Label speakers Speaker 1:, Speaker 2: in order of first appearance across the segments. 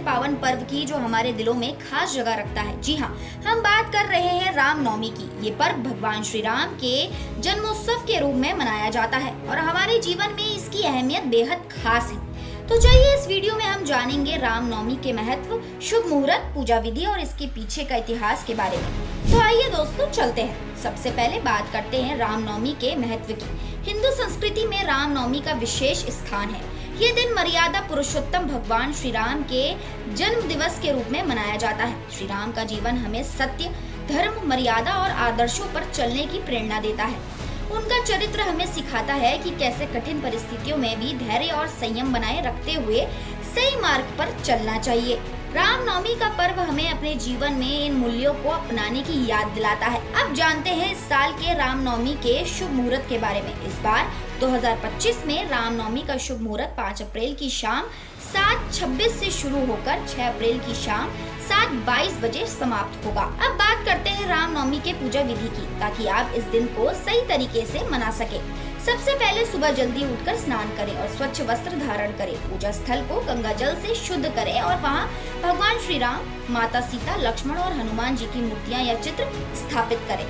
Speaker 1: पावन पर्व की जो हमारे दिलों में खास जगह रखता है। जी हाँ, हम बात कर रहे हैं रामनवमी की। ये पर्व भगवान श्री राम के जन्मोत्सव के रूप में मनाया जाता है और हमारे जीवन में इसकी अहमियत बेहद खास है। तो चलिए इस वीडियो में हम जानेंगे रामनवमी के महत्व, शुभ मुहूर्त, पूजा विधि और इसके पीछे का इतिहास के बारे में। तो आइए दोस्तों चलते हैं। सबसे पहले बात करते हैं रामनवमी के महत्व की। हिंदू संस्कृति में रामनवमी का विशेष स्थान है। ये दिन मर्यादा पुरुषोत्तम भगवान श्री राम के जन्म दिवस के रूप में मनाया जाता है। श्री राम का जीवन हमें सत्य, धर्म, मर्यादा और आदर्शों पर चलने की प्रेरणा देता है। उनका चरित्र हमें सिखाता है कि कैसे कठिन परिस्थितियों में भी धैर्य और संयम बनाए रखते हुए सही मार्ग पर चलना चाहिए। रामनवमी का पर्व हमें अपने जीवन में इन मूल्यों को अपनाने की याद दिलाता है। अब जानते हैं इस साल के रामनवमी के शुभ मुहूर्त के बारे में। इस बार 2025 में रामनवमी का शुभ मुहूर्त 5 अप्रैल की शाम 7:26 से शुरू होकर 6 अप्रैल की शाम 7:22 बजे समाप्त होगा। अब बात करते हैं रामनवमी के पूजा विधि की, ताकि आप इस दिन को सही तरीके से मना सके। सबसे पहले सुबह जल्दी उठकर स्नान करें और स्वच्छ वस्त्र धारण करें। पूजा स्थल को गंगा जल से शुद्ध करें और वहां भगवान श्री राम, माता सीता, लक्ष्मण और हनुमान जी की मूर्तियां या चित्र स्थापित करें।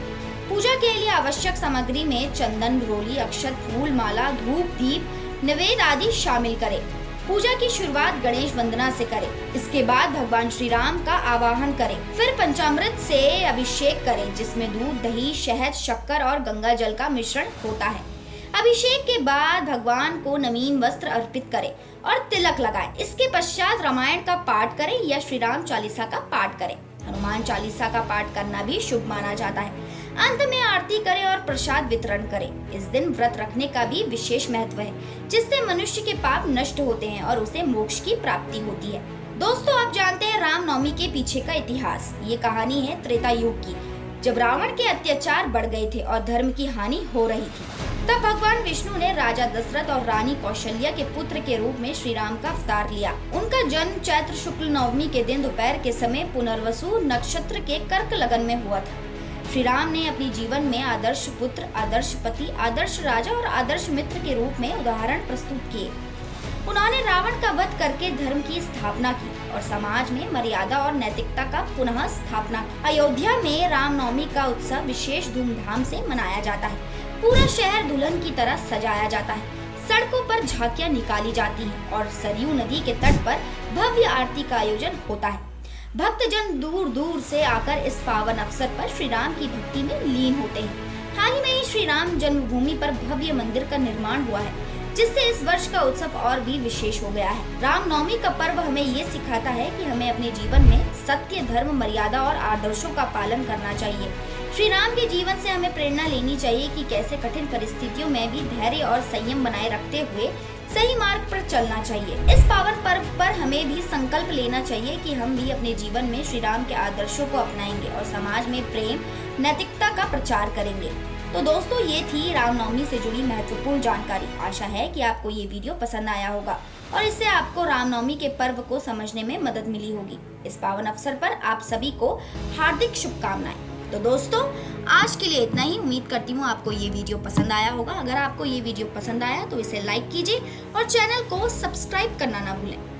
Speaker 1: पूजा के लिए आवश्यक सामग्री में चंदन, रोली, अक्षत, फूल, माला, धूप, दीप, नैवेद्य आदि शामिल करें। पूजा की शुरुआत गणेश वंदना से करें। इसके बाद भगवान श्री राम का आवाहन करें। फिर पंचामृत से अभिषेक करें, जिसमें दूध, दही, शहद, शक्कर और गंगा जल का मिश्रण होता है। अभिषेक के बाद भगवान को नवीन वस्त्र अर्पित करें और तिलक लगाएं। इसके पश्चात रामायण का पाठ करें या श्री राम चालीसा का पाठ करें। हनुमान चालीसा का पाठ करना भी शुभ माना जाता है। अंत में आरती करें और प्रसाद वितरण करें। इस दिन व्रत रखने का भी विशेष महत्व है, जिससे मनुष्य के पाप नष्ट होते हैं और उसे मोक्ष की प्राप्ति होती है। दोस्तों, आप जानते हैं रामनवमी के पीछे का इतिहास। ये कहानी है त्रेता युग की, जब रावण के अत्याचार बढ़ गए थे और धर्म की हानि हो रही थी। तब भगवान विष्णु ने राजा दशरथ और रानी कौशल्या के पुत्र के रूप में श्री राम का अवतार लिया। उनका जन्म चैत्र शुक्ल नवमी के दिन दोपहर के समय पुनर्वसु नक्षत्र के कर्क लगन में हुआ था। श्री राम ने अपने जीवन में आदर्श पुत्र, आदर्श पति, आदर्श राजा और आदर्श मित्र के रूप में उदाहरण प्रस्तुत किए। उन्होंने रावण का वध करके धर्म की स्थापना की और समाज में मर्यादा और नैतिकता का पुनः स्थापना की। अयोध्या में रामनवमी का उत्सव विशेष धूमधाम से मनाया जाता है। पूरा शहर दुल्हन की तरह सजाया जाता है। सड़कों पर झांकियां निकाली जाती हैं और सरयू नदी के तट पर भव्य आरती का आयोजन होता है। भक्तजन दूर दूर से आकर इस पावन अवसर पर श्री राम की भक्ति में लीन होते हैं। हाल ही में ही श्री राम जन्मभूमि पर भव्य मंदिर का निर्माण हुआ है, जिससे इस वर्ष का उत्सव और भी विशेष हो गया है। रामनवमी का पर्व हमें ये सिखाता है कि हमें अपने जीवन में सत्य, धर्म, मर्यादा और आदर्शों का पालन करना चाहिए। श्री राम के जीवन से हमें प्रेरणा लेनी चाहिए कि कैसे कठिन परिस्थितियों में भी धैर्य और संयम बनाए रखते हुए सही मार्ग पर चलना चाहिए। इस पावन पर्व पर हमें भी संकल्प लेना चाहिए कि हम भी अपने जीवन में श्री राम के आदर्शों को अपनाएंगे और समाज में प्रेम, नैतिकता का प्रचार करेंगे। तो दोस्तों, ये थी रामनवमी से जुड़ी महत्वपूर्ण जानकारी। आशा है कि आपको ये वीडियो पसंद आया होगा और इससे आपको रामनवमी के पर्व को समझने में मदद मिली होगी। इस पावन अवसर पर आप सभी को हार्दिक शुभकामनाएं। तो दोस्तों, आज के लिए इतना ही। उम्मीद करती हूँ आपको ये वीडियो पसंद आया होगा। अगर आपको ये वीडियो पसंद आया तो इसे लाइक कीजिए और चैनल को सब्सक्राइब करना ना भूलें।